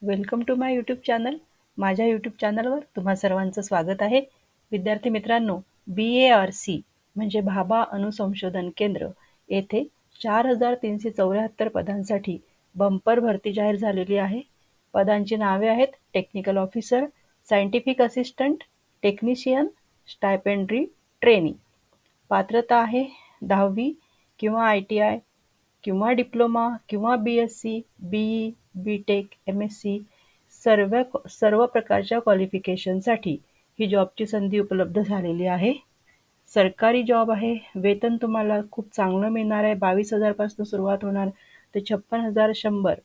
Welcome to my YouTube channel. माझ्या YouTube चॅनलवर तुम्हा सर्वांचं स्वागत आहे. विद्यार्थी मित्रांनो, BARC म्हणजे भाभा अणुसंशोधन केंद्र येथे 4,374 पदांसाठी बंपर भरती जाहीर झालेली आहे. पदांची नावे आहेत technical officer, scientific assistant, technician, stipendiary, trainee. पात्रता आहे 10वी किंवा ITI किंवा डिप्लोमा किंवा BSc, BE, BTech, MSc सर्व प्रकारच्या क्वालिफिकेशनसाठी ही जॉबची संधी उपलब्ध झालेली आहे. सरकारी जॉब आहे. वेतन तुम्हाला खूप चांगलं मिळणार आहे. 22,000 पासून सुरुवात होणार ते 56,100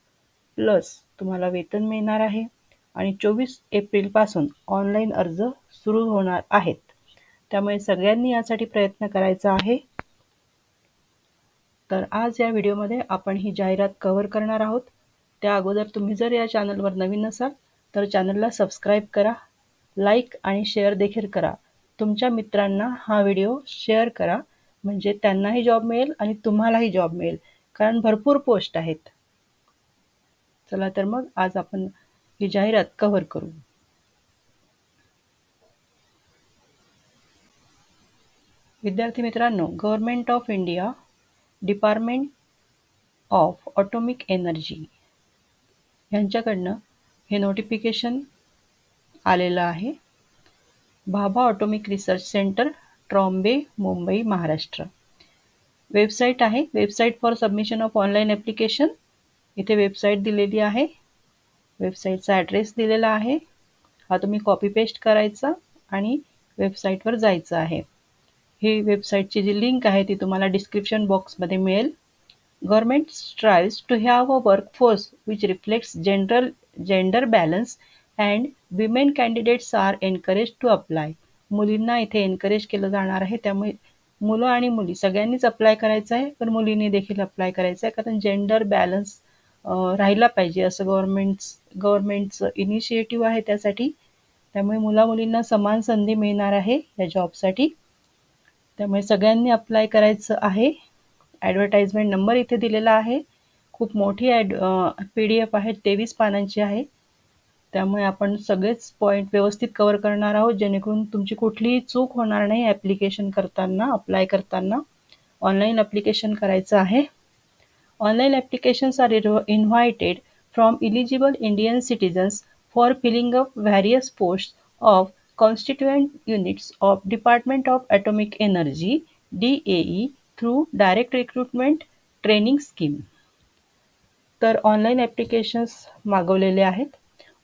प्लस तुम्हाला वेतन मिळणार आहे आणि 24 एप्रिल पासून ऑनलाईन अर्ज सुरू होणार आहेत. त्यामुळे सगळ्यांनी यासाठी प्रयत्न करायचा आहे. तर आज या व्हिडिओमध्ये आपण ही जाहिरात कव्हर करणार आहोत. त्या अगोदर तुम्ही जर या चॅनलवर नवीन असाल तर चॅनलला सबस्क्राईब करा, लाईक आणि शेअर देखील करा. तुमच्या मित्रांना हा व्हिडिओ शेअर करा म्हणजे त्यांनाही जॉब मिळेल आणि तुम्हालाही जॉब मिळेल, कारण भरपूर पोस्ट आहेत. चला तर मग आज आपण ही जाहिरात कव्हर करू. विद्यार्थी मित्रांनो, government of India, department of atomic energy यांच्याकडनं हे नोटिफिकेशन आलेलं आहे. Bhabha atomic research centre, Trombay, Mumbai, Maharashtra. Website आहे. Website for submission of online application. इथे वेबसाईट दिलेली आहे. वेबसाईटचा ॲड्रेस दिलेला आहे. हा तुम्ही कॉपी पेस्ट करायचा आणि वेबसाईटवर जायचं आहे. ही वेबसाईटची जी लिंक आहे ती तुम्हाला डिस्क्रिप्शन बॉक्समध्ये मिळेल. Government strives to have a workforce which reflects gender balance and women candidates are encouraged to apply. मुलींना इथे एनकरेज केलं जाणार आहे. त्यामुळे मुलं आणि मुली सगळ्यांनीच अप्लाय करायचं आहे, पण मुलींनी देखील अप्लाय करायचं आहे, कारण जेंडर बॅलन्स राहिला पाहिजे असं गव्हर्नमेंटचं इनिशिएटिव्ह आहे त्यासाठी. त्यामुळे मुलींना समान संधी मिळणार आहे या जॉबसाठी. त्यामुळे सगळ्यांनी अप्लाय करायचं आहे. ॲडव्हर्टाइजमेंट नंबर इथे दिलेला आहे. खूप मोठी PDF आहे, 23 पानांची आहे. त्यामुळे आपण सगळेच पॉईंट व्यवस्थित कव्हर करणार आहोत, जेणेकरून तुमची कुठलीही चूक होणार नाही. ॲप्लिकेशन करताना, अप्लाय करताना ऑनलाईन ॲप्लिकेशन करायचं आहे. Online applications are invited from eligible Indian citizens for filling up various post of constituent units of Department of atomic Energy DAE through direct recruitment training scheme. तर online applications मागवलेले आहेत.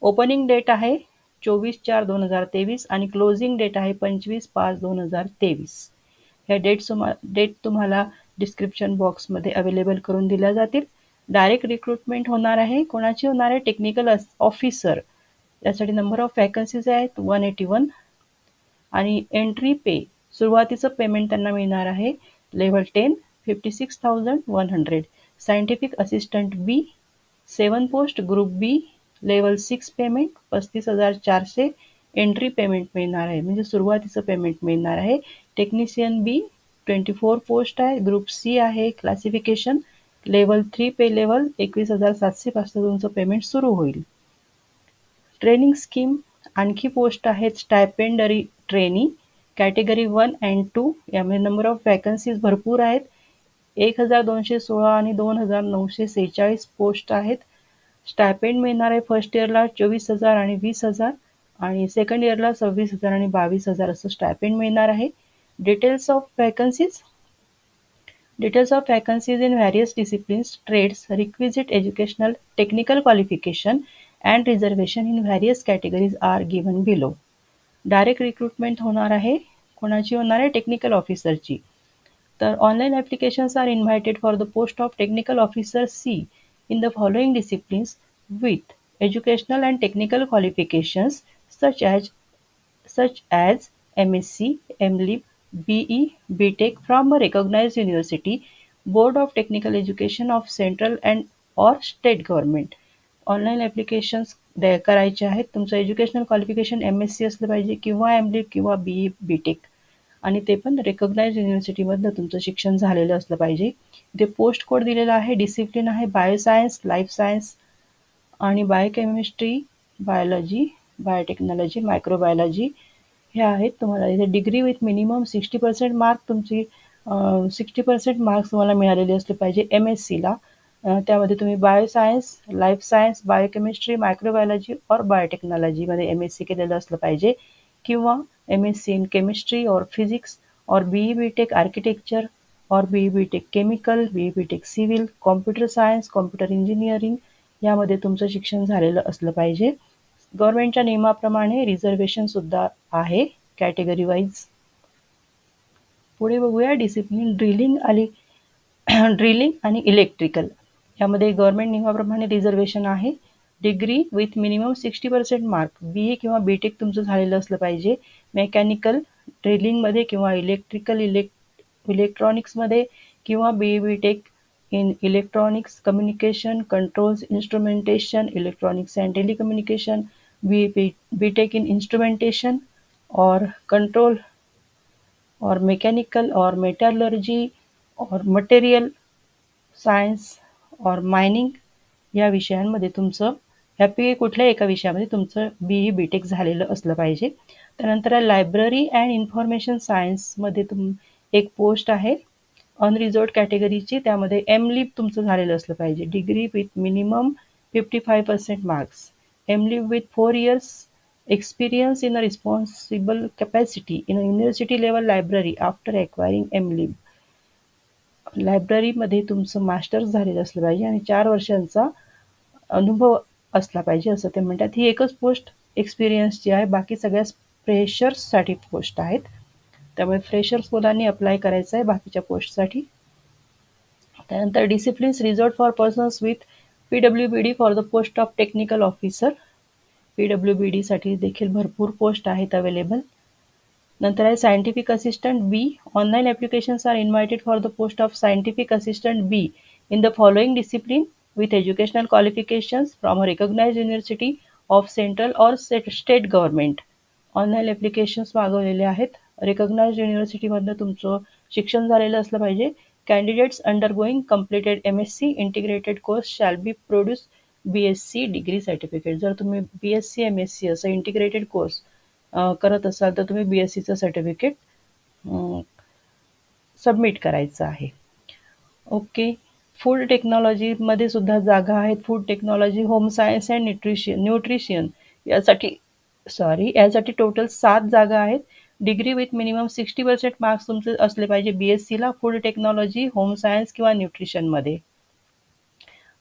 Opening date आहे 24/4/2023 आणि closing date आहे 25/5/2023. ह्या date तुम्हाला description बॉक्समध्ये available करून दिल्या जातील. डायरेक्ट रिक्रुटमेंट होणार आहे. कोणाची होणार आहे? Technical officer. यासाठी नंबर ऑफ वॅकन्सीज आहेत 181 आणि एंट्री पे सुरुवातीचं पेमेंट त्यांना मिळणार आहे level 10 56,100. Scientific assistant B 7 post group B level 6 payment 35,400 entry payment मिळणार आहे, म्हणजे सुरुवातीचं पेमेंट मिळणार आहे. टेक्निशियन B 24 पोस्ट आहे, ग्रुप C आहे. क्लासिफिकेशन लेव्हल 3 पे लेव्हल 21,700 पासून तुमचं पेमेंट सुरू होईल. ट्रेनिंग स्कीम आणखी पोस्ट आहेत. स्टायपेंडरी ट्रेनी कॅटेगरी 1 and 2 यामध्ये नंबर ऑफ वॅकन्सीज भरपूर आहेत. 1,216 आणि 2,946 पोस्ट आहेत. स्टायपेंड मिळणार आहे फर्स्ट इयरला 24,000 आणि 20,000 आणि सेकंड इयरला 26,000 आणि 22,000 असं स्टायपेंड मिळणार आहे. Details of vacancies in various disciplines, trades, requisite educational, technical qualification and reservation in various categories are given below. Direct recruitment होणार आहे. कोणाची होणार आहे? टेक्निकल ऑफिसरची. तर online applications are invited for the post of technical officer C in the following disciplines with educational and technical qualifications such as MSc, MLib, BE, BTech from a recognized university, Board of Technical Education of Central and or State Government. Online applications करायचे आहेत. तुमचं educational qualification MSc असलं पाहिजे किंवा MLib किंवा BE, BTech आणि ते पण रिकॉग्नाइज्ड युनिव्हर्सिटीमधनं तुमचं शिक्षण झालेलं असलं पाहिजे. इथे पोस्ट कोड दिलेला आहे. डिसिप्लिन आहे बायोसायन्स, लाईफ सायन्स आणि बायोकेमिस्ट्री, बायोलॉजी, बायोटेक्नॉलॉजी, मायक्रोबायोलॉजी हे आहेत. तुम्हाला इथे डिग्री विथ मिनिमम 60% मार्क तुमची 60% मार्क्स तुम्हाला मिळालेले असले पाहिजे MScला. त्यामध्ये तुम्ही bioscience, life science, biochemistry, microbiology और बायोटेक्नॉलॉजीमध्ये MSc केलेलं असलं पाहिजे किंवा MSc इन केमिस्ट्री और फिजिक्स और BE BTech आर्किटेक्चर और BE BTech chemical, BE BTech civil, computer science, computer engineering यामध्ये तुमचं शिक्षण झालेलं असलं पाहिजे. गव्हर्नमेंटच्या नियमाप्रमाणे रिझर्वेशन सुद्धा आहे कॅटेगरी वाईज. पुढे बघूया डिसिप्लिन ड्रिलिंग आणि इलेक्ट्रिकल यामध्ये गव्हर्नमेंट नियमाप्रमाणे रिझर्वेशन आहे. Degree with minimum 60% mark, BE किंवा BTech तुमचं झालेलं असलं पाहिजे. मेकॅनिकल ड्रिलिंगमध्ये किंवा इलेक्ट्रॉनिक्समध्ये किंवा BE BTech in electronics communication controls instrumentation electronics end telecommunication, BTech in instrumentation और कंट्रोल और मैकेनिकल और मेटलर्जी और मटेरियल सायन्स और मायनिंग या विषयांमध्ये तुमचं ह्यापैकी कुठल्याही एका विषयामध्ये तुमचं BE BTech झालेलं असलं पाहिजे. त्यानंतर लायब्ररी अँड इन्फॉर्मेशन सायन्समध्ये एक पोस्ट आहे अनरिझर्व्ड कॅटेगरीची, त्यामध्ये MLib तुमचं झालेलं असलं पाहिजे. Degree with minimum 55% marks, MLib with 4 years experience in a responsible capacity in a university level library after acquiring MLib. लायब्ररीमध्ये तुमचं मास्टर्स झालेलं असलं पाहिजे आणि 4 वर्षांचा अनुभव असला पाहिजे असं ते म्हणतात. ही एकच पोस्ट एक्सपिरियन्सची आहे, बाकी सगळ्या फ्रेशर्ससाठी पोस्ट आहेत. त्यामुळे फ्रेशर्स मुलांनी अप्लाय करायचं आहे बाकीच्या पोस्टसाठी. त्यानंतर disciplines reserved for persons with PWBD for the post of technical officer. PWBD साठी देखील भरपूर पोस्ट आहेत अवेलेबल. नंतर आहे scientific assistant B. Online applications are invited for the post of scientific assistant B in the following discipline with educational qualifications from a recognized university of central or state government. Online applications मागवलेले आहेत. Recognised युनिव्हर्सिटीमधनं तुमचं शिक्षण झालेलं असलं पाहिजे. Candidates undergoing completed MSc integrated course shall be produce BSc degree certificate. जर तुम्ही BSc MSc असं इंटिग्रेटेड कोर्स करत असाल तर तुम्ही BScचं सर्टिफिकेट सबमिट करायचं आहे. ओके. फूड टेक्नॉलॉजीमध्ये सुद्धा जागा आहेत. Food technology, home science and nutrition यासाठी टोटल 7 जागा आहेत. डिग्री विथ मिनिमम 60% मार्क्स तुमचे असले पाहिजे BScला फूड टेक्नॉलॉजी, होम सायन्स किंवा न्यूट्रिशनमध्ये.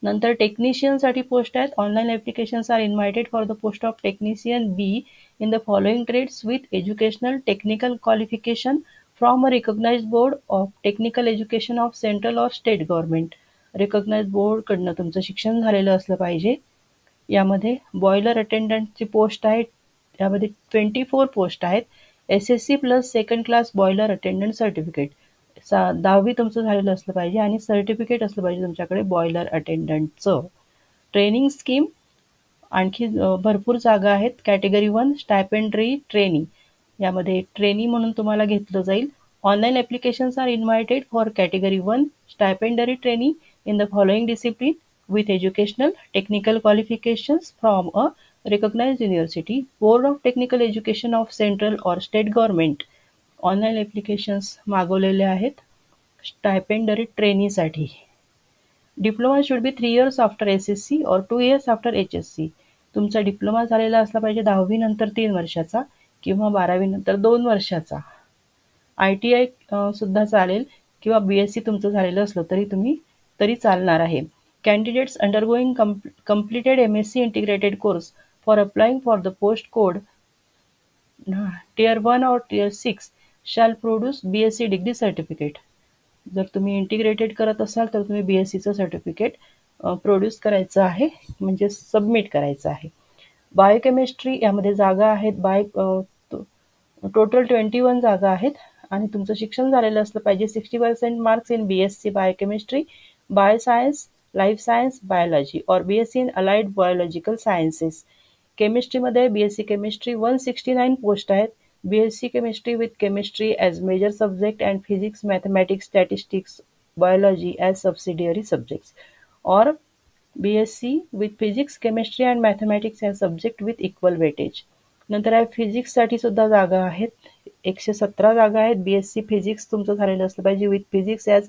नंतर टेक्निशियनसाठी पोस्ट आहेत. Online applications are invited for the post of technician B in the following trades with educational technical qualification from a recognised board of technical education of central और state government. Recognised बोर्डकडनं तुमचं शिक्षण झालेलं असलं पाहिजे. यामध्ये boiler अटेंडंटची post आहे. यामध्ये 24 पोस्ट आहेत. SSC plus second class boiler attendant certificate 10वी तुमचं झालेलं असलं पाहिजे आणि सर्टिफिकेट असलं पाहिजे तुमच्याकडे बॉयलर अटेंडंटचं. ट्रेनिंग स्कीम आणखी भरपूर जागा आहेत. कॅटेगरी 1 स्टायपेंडरी ट्रेनिंग, यामध्ये ट्रेनी म्हणून तुम्हाला घेतलं जाईल. Online applications are invited for category 1 stipendiary training in the following discipline with educational technical qualifications from a recognized university, board of technical education of central or state government. Online applications मागवलेले आहेत stipendiary ट्रेनीसाठी. Diploma should be 3 years after SSC or 2 years after HSC. तुमचा diploma झालेला असला पाहिजे 10वी नंतर 3 वर्षाचा किंवा 12वी नंतर 2 वर्षाचा. ITI सुद्धा चालेल किंवा BSc तुमचं झालेलं असलं तरी चालणार आहे. Candidates undergoing completed MSc integrated course for applying for the post code Tier 1 or Tier 6 shall produce BSc degree certificate. जर तुम्ही इंटिग्रेटेड करत असाल तर तुम्ही BScचं सर्टिफिकेट प्रोड्यूस करायचं आहे, म्हणजे सबमिट करायचं आहे. बायोकेमिस्ट्री यामध्ये जागा आहेत. टोटल 21 जागा आहेत आणि तुमचं शिक्षण झालेलं असलं पाहिजे. 60% marks in BSc biochemistry, bioscience, life science, biology or BSc in allied biological sciences. केमिस्ट्रीमध्ये BSc केमिस्ट्री 169 पोस्ट आहेत. BSc chemistry with chemistry as major subject and physics, mathematics, statistics, biology as subsidiary subjects. Or BSc with physics chemistry and mathematics या subject with equal weightage. नंतर आहे फिजिक्ससाठी सुद्धा जागा आहेत. 117 जागा आहेत. BSc फिजिक्स तुमचं झालेलं असलं पाहिजे with physics as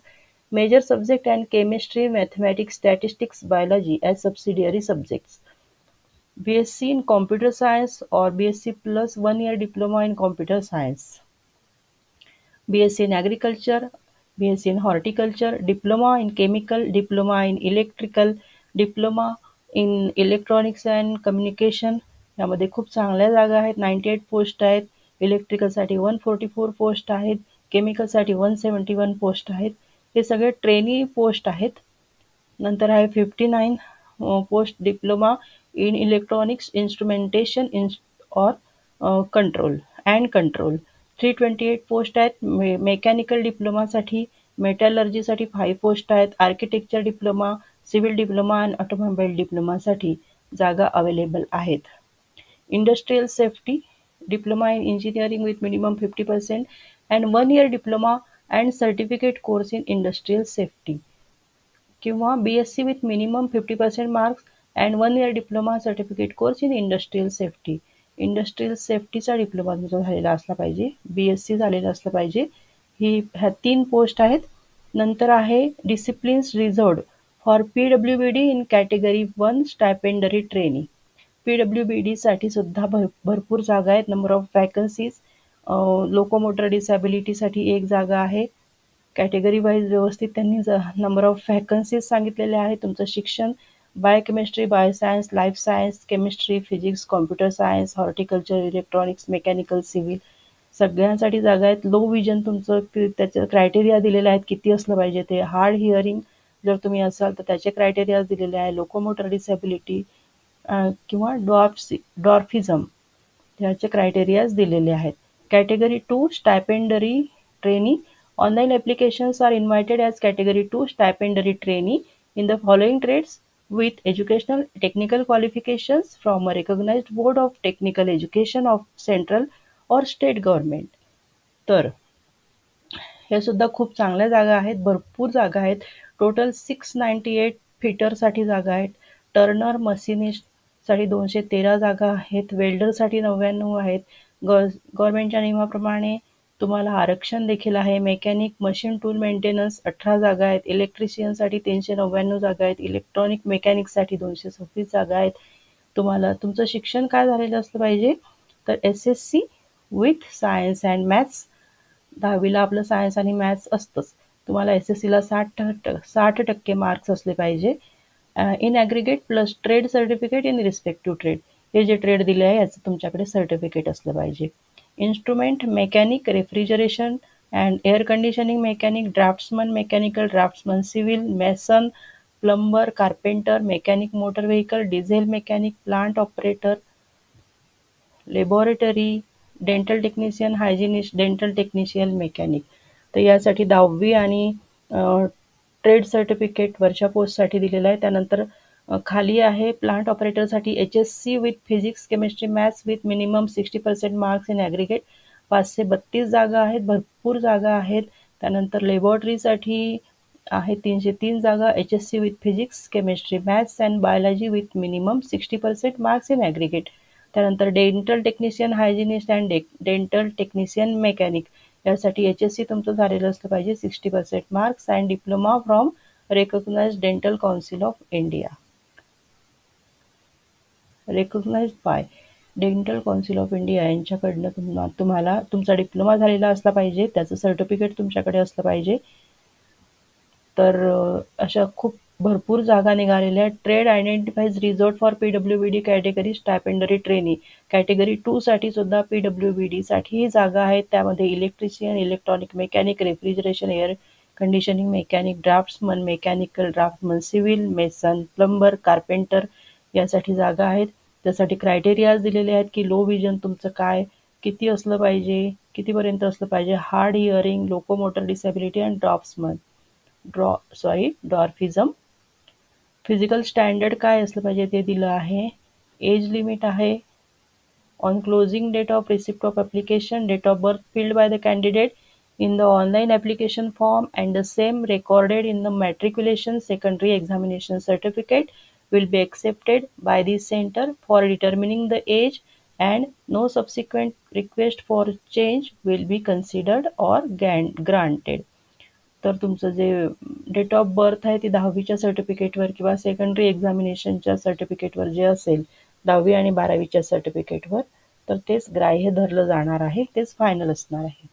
major subject and chemistry, mathematics, statistics, biology as subsidiary subjects. BSc in computer science or BSc plus 1 year diploma in computer science. BSc in agriculture, BSc in horticulture, diploma in chemical, diploma in electrical, diploma in electronics and communication. यामध्ये खूप चांगल्या जागा आहेत. 98 post आहेत. इलेक्ट्रिकलसाठी 144 post आहेत. केमिकलसाठी 171 post आहेत. हे सगळे ट्रेनी पोस्ट आहेत. नंतर आहे 59 post diploma in electronics instrumentation or control and control. 328 post आहेत. मेकॅनिकल डिप्लोमासाठी, मेटॅलर्जीसाठी 5 पोस्ट आहेत. आर्किटेक्चर डिप्लोमा, सिव्हिल डिप्लोमा आणि ऑटोमोबाईल डिप्लोमासाठी जागा अवेलेबल आहेत. Industrial safety diploma in engineering with minimum 50% and 1 year diploma and certificate course in industrial safety किंवा BSc with minimum 50% marks and 1 year diploma certificate course in industrial safety. Industrial सेफ्टीचा diploma तुमचा झालेला असला पाहिजे. BSc झालेला असलं पाहिजे. ह्या 3 पोस्ट आहेत. नंतर आहे disciplines reserved for PWBD in category 1 stipendiary trainee. PWBDसाठी सुद्धा भरपूर जागा आहेत. Number of vacancies. लोकोमोटर डिसॅबिलिटीसाठी 1 जागा आहे. कॅटेगरी वाईज व्यवस्थित त्यांनी नंबर ऑफ वॅकन्सीज सांगितलेले आहेत. तुमचं शिक्षण biochemistry, bioscience, life science, chemistry, physics, computer science, horticulture, electronics, mechanical, civil सगळ्यांसाठी जागा आहेत. लो विजन तुमचं त्याचं क्रायटेरिया दिलेले आहेत. किती असलं पाहिजे ते. हार्ड हिअरिंग जर तुम्ही असाल तर त्याचे क्रायटेरिया दिलेले आहे. लोकोमोटर डिसॅबिलिटी किंवा डॉर्फिझम याचे क्रायटेरियाज दिलेले आहेत. Category 2 stipendiary trainee. Online applications are invited as Category 2 stipendiary trainee in the following trades with educational technical qualifications from a recognized board of technical education of central or state government. तर हे सुद्धा खूप चांगल्या जागा आहेत. भरपूर जागा आहेत. टोटल 698 फिटरसाठी जागा आहेत. टर्नर मशिनिस्टसाठी 213 जागा आहेत. वेल्डरसाठी 99 आहेत. गव्हर्नमेंटच्या नियमाप्रमाणे तुम्हाला आरक्षण देखील आहे. मेकॅनिक, मशीन टूल मेंटेनन्स 18 जागा आहेत. इलेक्ट्रिशियनसाठी 399 जागा आहेत. इलेक्ट्रॉनिक मेकॅनिकसाठी 226 जागा आहेत. तुम्हाला तुमचं शिक्षण काय झालेलं असलं पाहिजे तर SSC with science and maths. 10वीला आपलं सायन्स आणि मॅथ्स असतंच. तुम्हाला SSCला 60% मार्क्स असले पाहिजे. In aggregate plus trade certificate in respective trade. हे जे ट्रेड दिले आहे याचं तुमच्याकडे सर्टिफिकेट असलं पाहिजे. Instrument mechanic, refrigeration and air conditioning mechanic, draughtsman mechanical, draughtsman civil, mason, plumber, carpenter, mechanic motor vehicle, diesel mechanic, plant operator, laboratory, dental technician, hygienist, dental technician, mechanic. तर यासाठी 10वी आणि ट्रेड सर्टिफिकेट वरच्या पोस्टसाठी दिलेलं आहे. त्यानंतर खाली आहे प्लांट ऑपरेटरसाठी HSC with physics, chemistry, maths with minimum 60% marks in aggregate. 532 जागा आहेत. भरपूर जागा आहेत. त्यानंतर लॅबोरेटरीसाठी आहे 303 जागा. HSC with physics, chemistry, maths and biology with minimum 60% marks in aggregate. त्यानंतर dental technician, hygienist and dental technician mechanic यासाठी HSC तुमचं झालेलं असलं पाहिजे. 60% marks and diploma from recognised dental council of India. Recognised by dental council of India यांच्याकडनं तुम्हाला तुमचा diploma झालेला असला पाहिजे. त्याचं सर्टिफिकेट तुमच्याकडे असलं पाहिजे. तर अशा खूप भरपूर जागा निघालेल्या आहेत. Trade identifies reserved for PWBD category stipendiary trainee. Category 2 साठी सुद्धा PWBD साठी जागा आहेत. त्यामध्ये electrician, electronic mechanic, refrigeration, air conditioning mechanic, draughtsman mechanical, draughtsman civil, mason, plumber, carpenter यासाठी जागा आहेत. त्यासाठी क्रायटेरियाज दिलेले आहेत की लो विजन तुमचं काय किती असलं पाहिजे, कितीपर्यंत असलं पाहिजे. Hard hearing, locomotor disability and dwarfism. Physical standard काय असलं पाहिजे ते दिलं आहे. एज लिमिट आहे. On closing date of receipt of application, date of birth filled by the candidate in the online application form and the same recorded in the matriculation secondary examination certificate will be accepted by the center for determining the age, and no subsequent request for change will be considered or granted. तर तुमचं जे date of birth आहे ती 10वीच्या सर्टिफिकेटवर किंवा secondary एक्झामिनेशनच्या सर्टिफिकेटवर जे असेल 10वी आणि 12वीच्या सर्टिफिकेटवर, तर तेच ग्राह्य धरलं जाणार आहे, तेच फायनल असणार आहे.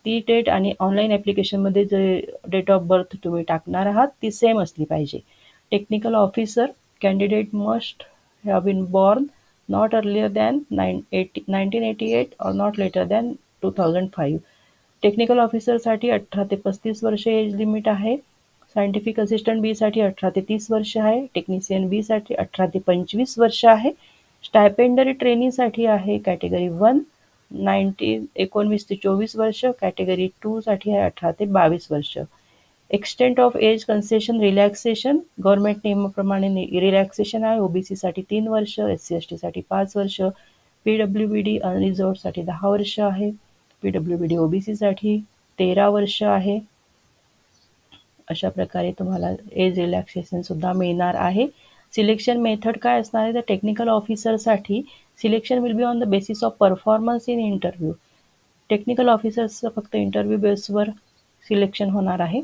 ती डेट आणि ऑनलाईन ॲप्लिकेशनमध्ये जे डेट ऑफ बर्थ तुम्ही टाकणार आहात ती सेम असली पाहिजे. Technical officer candidate must have been born not earlier than 1988 और नॉट लेटर दॅन 2005. टेक्निकल ऑफिसरसाठी 18 ते 35 वर्ष एज लिमिट आहे. सायंटिफिक असिस्टंट बी साठी 18 ते 30 वर्ष आहे. टेक्निशियन बी साठी 18 ते 25 वर्ष आहे. स्टायपेंडरी ट्रेनीसाठी आहे कॅटेगरी 1 19 ते 24 वर्ष, कॅटेगरी 2 साठी आहे 18 ते 22 वर्ष. Extent of age concession relaxation government नियमाप्रमाणे रिलॅक्सेशन आहे. ओबीसी साठी 3 वर्ष, एससी एसटी साठी 5 वर्ष, पीडब्ल्यूबीडी अनरिझर्व्ड साठी 10 वर्ष आहे. पीडब्ल्यूबीडी ओबीसी साठी 13 वर्ष आहे. अशा प्रकारे तुम्हाला एज रिलॅक्सेशन सुद्धा मिळणार आहे. सिलेक्शन मेथड काय असणार आहे तर टेक्निकल ऑफिसरसाठी selection will be on the basis of performance in interview. Technical ऑफिसर्सचं फक्त इंटरव्ह्यू बेसवर सिलेक्शन होणार आहे.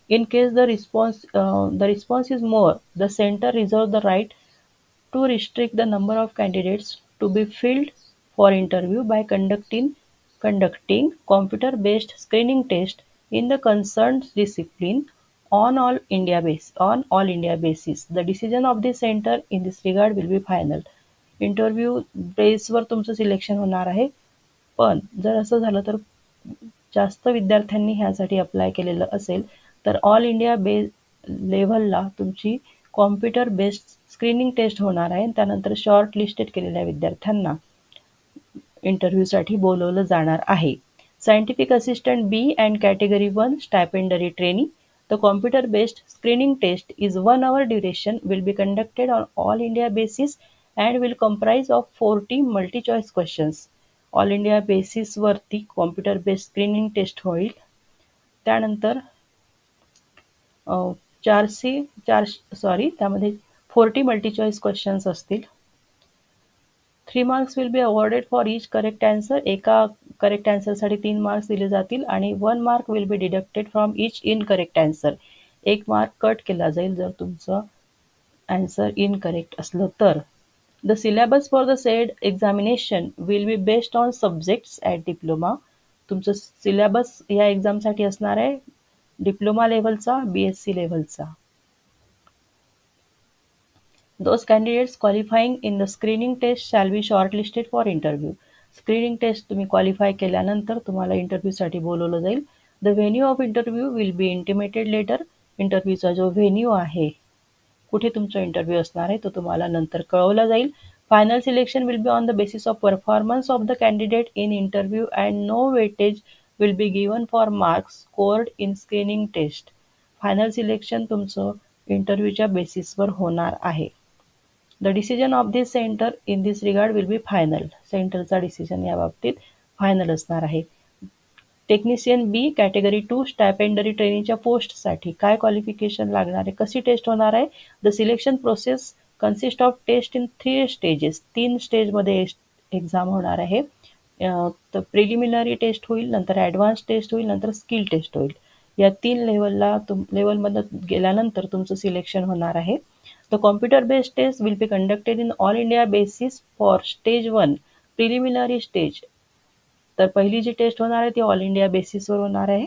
In case the response is more, the centre reserve the right to restrict the number of candidates to be filled for interview by conducting computer-based screening test in the concerned discipline on all India basis. The decision of the center in this regard will be final. Interview बेसवर तुमचं selection होणार आहे. पण जर असं झालं तर जास्त विद्यार्थ्यांनी ह्यासाठी अप्लाय केलेलं असेल तर ऑल इंडिया लेव्हलला तुमची कॉम्प्युटर बेस्ड स्क्रीनिंग टेस्ट होणार आहे. त्यानंतर शॉर्ट लिस्टेड केलेल्या विद्यार्थ्यांना इंटरव्ह्यूसाठी बोलवलं जाणार आहे. Scientific assistant B and category 1 stipendiary trainee. The computer based screening test is 1 hour duration, will be conducted on all India basis and will comprise of 40 multi choice questions. All India बेसिसवरती computer based screening test होईल. त्यानंतर त्यामध्ये 40 multi choice questions असतील. 3 marks will be awarded for each correct answer. एका correct आन्सरसाठी 3 marks दिले जातील आणि 1 mark will be deducted from each incorrect answer. 1 mark cut केला जाईल जर तुमचं आन्सर इनकरेक्ट असलं तर. The syllabus for the said examination will be based on subjects at diploma. तुमचं सिलेबस या एक्झामसाठी असणार आहे डिप्लोमा लेव्हलचा, BSc लेव्हलचा. Those candidates qualifying in the screening test shall be shortlisted for interview. Screening test तुम्ही क्वालिफाय केल्यानंतर तुम्हाला इंटरव्ह्यूसाठी बोलवलं जाईल. The venue of interview will be intimated letter. इंटरव्ह्यूचा जो व्हेन्यू आहे, कुठे तुमचा इंटरव्ह्यू असणार आहे तो तुम्हाला नंतर कळवला जाईल. Final selection will be on the basis of performance of the candidate in interview and no weightage will be given for marks scored in screening test. Final selection तुमचं इंटरव्ह्यूच्या बेसिसवर होणार आहे. The decision of this centre in this regard will be final. सेंटरचा decision या बाबतीत final असणार आहे. टेक्निशियन बी कॅटेगरी 2 स्टायपेंडरी ट्रेनिंगच्या पोस्टसाठी काय क्वालिफिकेशन लागणार आहे, कशी टेस्ट होणार आहे. The selection process consist of test in 3 stages. 3 स्टेजमध्ये एक्झाम होणार आहे. तर प्रिलिमिनरी टेस्ट होईल, नंतर ॲडव्हान्स टेस्ट होईल, नंतर स्किल टेस्ट होईल. या 3 लेवलमधून गेल्यानंतर तुमचं सिलेक्शन होणार आहे. The computer-based test will be conducted in all India basis for stage 1 preliminary stage. तर पहिली जी टेस्ट होणार आहे ती ऑल इंडिया बेसिसवर होणार आहे,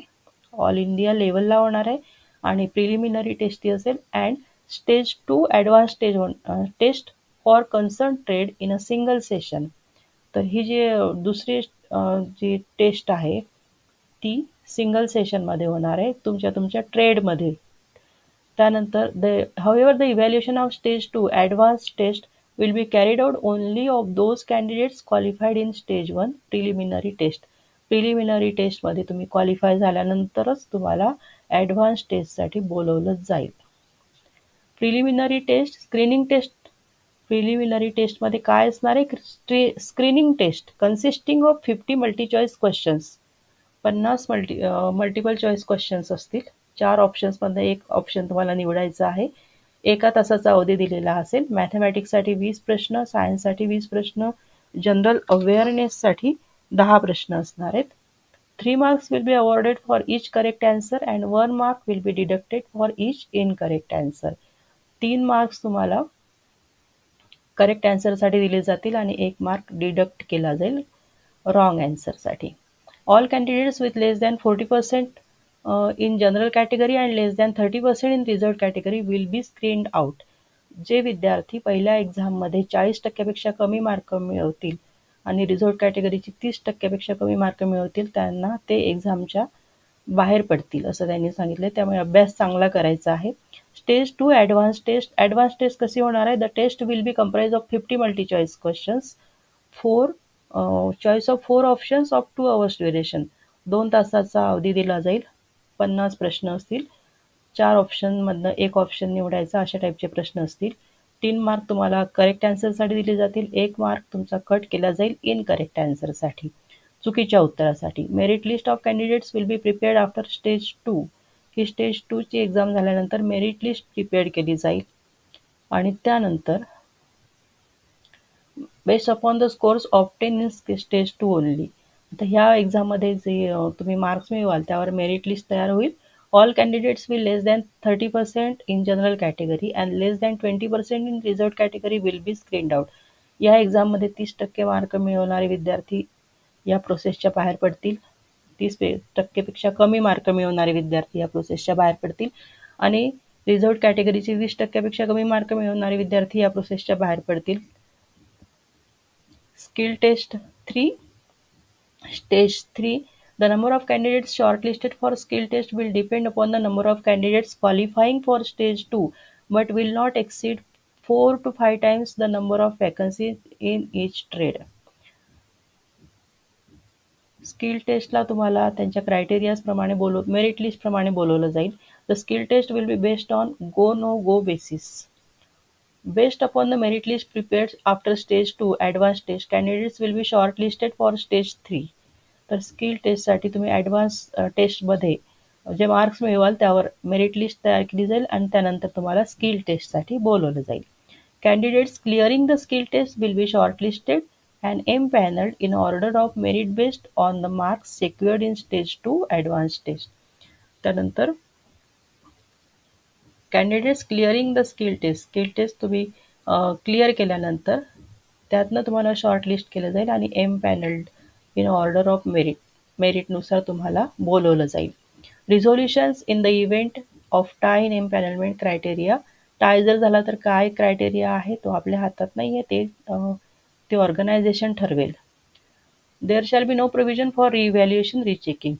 ऑल इंडिया लेवलला होणार आहे आणि प्रिलिमिनरी टेस्ट ती असेल. And stage 2 advance test for concern trade in a single session. तर ही जी दुसरी जी टेस्ट आहे ती सिंगल सेशनमध्ये होणार आहे तुमच्या ट्रेडमध्ये. त्यानंतर however the evaluation of stage 2 advanced test will be carried out only of those candidates qualified in stage 1 preliminary test. Preliminary टेस्टमध्ये तुम्ही क्वालिफाय झाल्यानंतरच तुम्हाला ॲडव्हान्स टेस्टसाठी बोलवलं जाईल. Preliminary test screening test. Preliminary टेस्टमध्ये काय असणार आहे, screening test consisting of 50 multi choice questions. 50 multiple choice questions असतील. 4 ऑप्शन्समध्ये एक ऑप्शन तुम्हाला निवडायचं आहे. एका तासाचा अवधी दिलेला असेल. मॅथमॅटिक्ससाठी 20 प्रश्न, सायन्ससाठी 20 प्रश्न, जनरल अवेअरनेससाठी 10 प्रश्न असणार आहेत. 3 marks will be awarded for each correct answer and 1 mark will be deducted for each incorrect answer. 3 marks तुम्हाला करेक्ट आन्सरसाठी दिले जातील आणि 1 मार्क डिडक्ट केला जाईल wrong आन्सरसाठी. All candidates with less than 40% in general category and less than 30% in reserved category will be screened out. जे विद्यार्थी पहिल्या एक्झाममध्ये 40% कमी मार्क मिळवतील आणि रिझर्व्ड कॅटेगरीची 30% कमी मार्क मिळवतील त्यांना ते एक्झामच्या बाहेर पडतील असं त्यांनी सांगितलं. त्यामुळे अभ्यास चांगला करायचा आहे. Stage 2 advance test. Advance test कशी होणार आहे? The test will be comprise of 50 multi choice questions, 4 choice of 4 options of 2 hours duration. 2 तासाचा अवधी दिला जाईल. 50 प्रश्न असतील. 4 ऑप्शनमधनं 1 ऑप्शन निवडायचा अशा टाईपचे प्रश्न असतील. 3 मार्क तुम्हाला करेक्ट आन्सरसाठी दिले जातील. 1 मार्क तुमचा कट केला जाईल इनकरेक्ट आन्सरसाठी, चुकीच्या उत्तरासाठी. Merit list of candidates will be prepared after stage 2. He stage 2 ची एक्झाम झाल्यानंतर मेरिट लिस्ट प्रिपेअर्ड केली जाईल आणि त्यानंतर based upon the scores obtain in stage 2 only. आता ह्या एक्झाममध्ये जे तुम्ही मार्क्स मिळवाल त्यावर मेरिट लिस्ट तयार होईल. All candidates will less than 30% in general category and less than 20% in reserved category will be screened out. या एक्झाममध्ये 30% मार्क मिळवणारे विद्यार्थी या प्रोसेसच्या बाहेर पडतील. 30% कमी मार्क मिळवणारे विद्यार्थी या प्रोसेसच्या बाहेर पडतील आणि रिझर्व्ड कॅटेगरीचे 20% कमी मार्क मिळवणारे विद्यार्थी या प्रोसेसच्या बाहेर पडतील. Skill test 3. Stage 3. The number of candidates shortlisted for skill test will depend upon the number of candidates qualifying for stage 2 but will not exceed 4 to 5 times the number of vacancies in each trade. Skill टेस्टला तुम्हाला त्यांच्या criterias प्रमाणे merit list प्रमाणे बोलवलं जाईल. The skill test will be based on go no go basis. Based upon the merit list prepared after stage 2 advanced test, candidates will be shortlisted for stage 3. तर skill टेस्टसाठी तुम्ही advance टेस्टमध्ये जे marks मिळवाल त्यावर मेरिट लिस्ट तयार केली जाईल आणि त्यानंतर तुम्हाला स्किल टेस्टसाठी बोलवलं जाईल. Candidates clearing the skill test will be shortlisted and empanelled in order of merit based on the marks secured in stage 2 advance test. त्यानंतर candidates clearing the skill test तुम्ही क्लिअर केल्यानंतर त्यातनं तुम्हाला शॉर्टलिस्ट केलं जाईल आणि एम्पॅनल्ड इन ऑर्डर ऑफ मेरिटनुसार तुम्हाला बोलवलं जाईल. Resolutions in the event of tie in empanelment criteria. Tie जर झाला तर काय क्रायटेरिया आहे तो आपल्या हातात नाही आहे, ते ऑर्गनायझेशन ठरवेल. There shall be no provision for revaluation rechecking.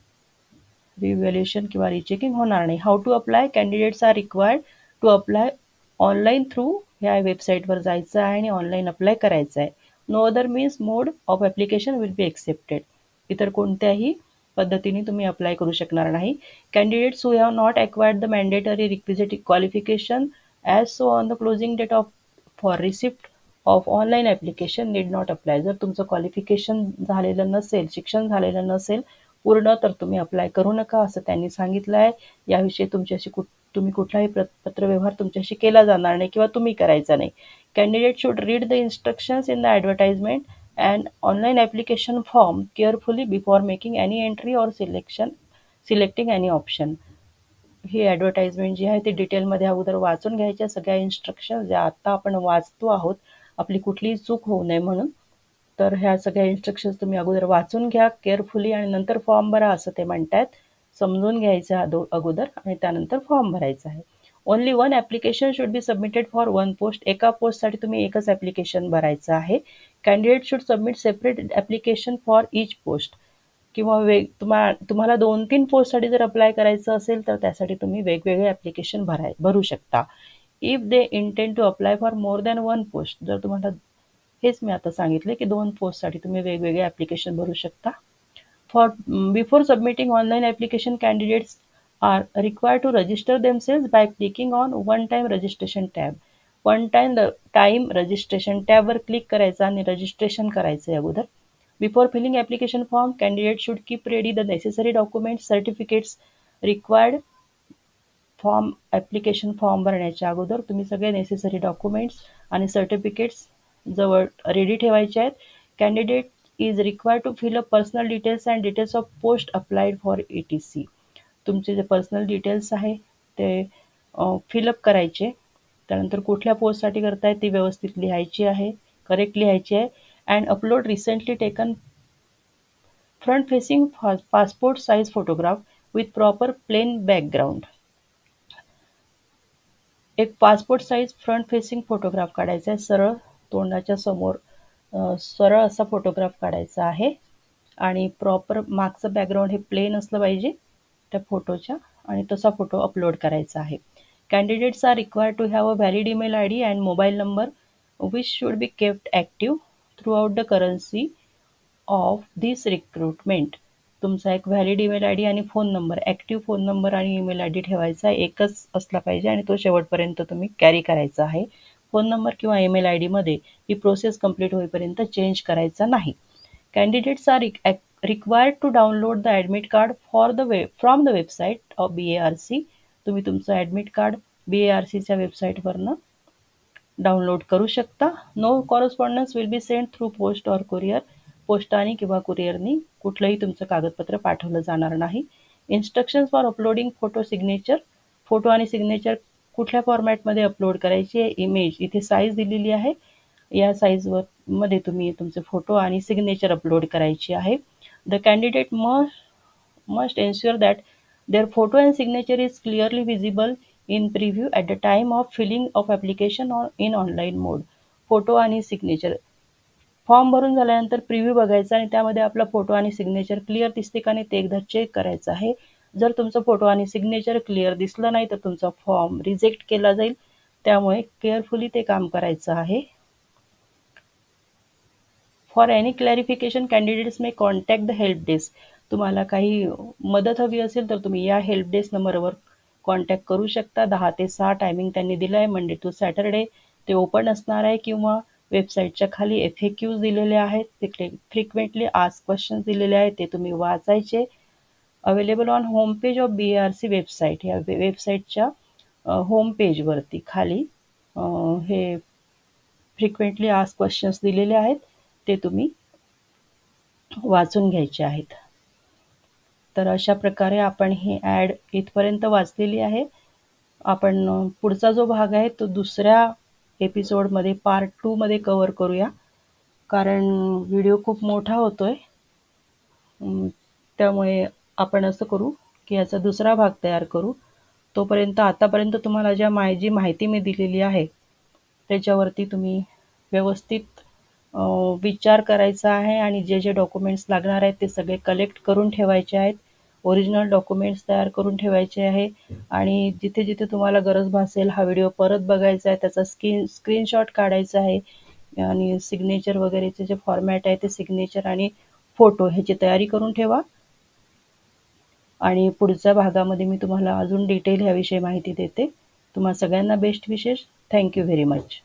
Revaluation किंवा रिचेकिंग होणार नाही. How to apply. Candidates are required to apply online through ह्या वेबसाईटवर जायचं आहे आणि ऑनलाईन अप्लाय करायचं आहे. No other means mode of application will be accepted. इतर कोणत्याही पद्धतीने तुम्ही अप्लाय करू शकणार नाही. Candidates who have not acquired the mandatory requisite qualification as so on the closing date of for receipt of online application need not apply. जर तुमचं qualification झालेलं नसेल, शिक्षण झालेलं नसेल पूर्ण, तर तुम्ही अप्लाय करू नका असं त्यांनी सांगितलं आहे. याविषयी तुम्ही कुठलाही पत्रव्यवहार तुमच्याशी केला जाणार नाही किंवा तुम्ही करायचा नाही. Candidate should read the instructions in the advertisement and online application form carefully before making any entry or selecting any option. ही ॲडव्हर्टाइजमेंट जी आहे ती डिटेलमध्ये अगोदर वाचून घ्यायच्या. सगळ्या इन्स्ट्रक्शन्स ज्या आत्ता आपण वाचतो आहोत आपली कुठलीही चूक होऊ नये म्हणून, तर ह्या सगळ्या इन्स्ट्रक्शन्स तुम्ही अगोदर वाचून घ्या केअरफुली आणि नंतर फॉर्म भरा असं ते म्हणतात. समजून घ्यायचं अगोदर आणि त्यानंतर फॉर्म भरायचा आहे. Only 1 application should be submitted for 1 post. एका पोस्टसाठी तुम्ही एकच ॲप्लिकेशन भरायचं आहे. Candidate should submit separate application for each post. किंवा तुम्हाला 2-3 पोस्टसाठी जर अप्लाय करायचं असेल तर त्यासाठी तुम्ही वेगवेगळे ॲप्लिकेशन भरू शकता. If they intend to apply for more than 1 post. जर तुम्हाला हेच मी आता सांगितले की 2 पोस्टसाठी तुम्ही वेगवेगळे ॲप्लिकेशन भरू शकता. Before submitting online application candidates are required to register themselves by clicking on one time registration tab. One time registration टॅबवर क्लिक करायचं आणि रजिस्ट्रेशन करायचं आहे अगोदर. Before filling application form candidate should keep ready the necessary documents certificates required application form भरण्याच्या अगोदर तुम्ही सगळे नेसेसरी डॉक्युमेंट्स आणि सर्टिफिकेट्स जवळ रेडी ठेवायचे आहेत. Candidate is required to fill up personal details and details of post applied for ETC. तुमचे जे पर्सनल डिटेल्स आहे ते फिलअप करायचे. त्यानंतर कुठल्या पोस्टसाठी करताय ती व्यवस्थित लिहायची आहे, करेक्ट लिहायची आहे. And upload recently taken front facing passport size photograph with proper plain background. एक passport size front facing photograph काढायचा आहे, सरळ तोंडाच्या समोर सरळ असा फोटोग्राफ काढायचा आहे आणि प्रॉपर मागचं बॅकग्राऊंड हे प्लेन असलं पाहिजे त्या फोटोच्या आणि तसा फोटो अपलोड करायचा आहे. Candidates are required to have a valid email ID and mobile number which should be kept active throughout the currency of this recruitment. तुमचा एक व्हॅलिड ईमेल ID आणि phone number, active phone number आणि email ID ठेवायचा एकच असला पाहिजे आणि तो शेवटपर्यंत तुम्ही कॅरी करायचा आहे. फोन नंबर किंवा ईमेल IDमध्ये ही प्रोसेस कंप्लीट होईपर्यंत चेंज करायचा नाही. Candidates are required to download the admit card from the website of BARC. तुम्ही तुमचं ॲडमिट कार्ड BARCच्या वेबसाईटवरनं डाउनलोड करू शकता. No correspondence will be send through post or courier. पोस्टाने किंवा कुरिअरनी कुठलंही तुमचं कागदपत्र पाठवलं जाणार नाही. Instructions for uploading photo signature. Photo आणि सिग्नेचर कुठल्या फॉर्मॅटमध्ये अपलोड करायची आहे. इमेज इथे साईज दिलेली आहे, या साईजवर मध्ये तुम्ही तुमचे फोटो आणि सिग्नेचर अपलोड करायची आहे. The candidate must ensure that their photo and signature is clearly visible in preview at the time of filling of application or in online mode. Photo आणि सिग्नेचर फॉर्म भरून झाल्यानंतर preview बघायचा आणि त्यामध्ये आपला photo आणि सिग्नेचर क्लिअर दिसते का नाही ते एकदा चेक करायचं आहे. जर तुमचा फोटो आणि सिग्नेचर क्लिअर दिसलं नाही तर तुमचा फॉर्म रिजेक्ट केला जाईल. त्यामुळे केअरफुली ते काम करायचं आहे. For any clarification candidates may contact the help desk. तुम्हाला काही मदत हवी असेल तर तुम्ही या हेल्प डेस्क नंबरवर कॉन्टॅक्ट करू शकता. 10 ते 6 टायमिंग त्यांनी दिलं आहे, मंडे टू सॅटरडे ते ओपन असणार आहे. किंवा वेबसाईटच्या खाली FAQs दिलेले आहेत, तिकडे फ्रिक्वेंटली आस्क क्वेश्चन्स दिलेले आहेत, ते तुम्ही वाचायचे. Available on home page of BARC website. या वेबसाईटच्या होम पेजवरती खाली हे फ्रिक्वेंटली आस्क क्वेश्चन्स दिलेले आहेत, ते तुम्ही वाचून घ्यायचे आहेत. तर अशा प्रकारे आपण ही ॲड इथपर्यंत वाचलेली आहे. आपण पुढचा जो भाग आहे तो दुसऱ्या एपिसोडमध्ये पार्ट 2 मध्ये कव्हर करूया, कारण व्हिडिओ खूप मोठा होतोय. त्यामुळे आपण असं करू की याचा दुसरा भाग तयार करू. तोपर्यंत आतापर्यंत तुम्हाला जी माहिती मी दिलेली आहे त्याच्यावरती तुम्ही व्यवस्थित विचार करायचा आहे आणि जे जे डॉक्युमेंट्स लागणार आहेत ते सगळे कलेक्ट करून ठेवायचे आहेत. ओरिजिनल डॉक्युमेंट्स तयार करून ठेवायचे आहे आणि जिथे जिथे तुम्हाला गरज भासेल हा व्हिडिओ परत बघायचा आहे, त्याचा स्क्रीनशॉट काढायचा आहे आणि सिग्नेचर वगैरेचे जे फॉर्मॅट आहे ते सिग्नेचर आणि फोटो ह्याची तयारी करून ठेवा. आणि पुढच्या भागामध्ये मी तुम्हाला अजून डिटेल ह्याविषयी माहिती देते. तुम्हा सगळ्यांना बेस्ट विशेष. Thank you very much.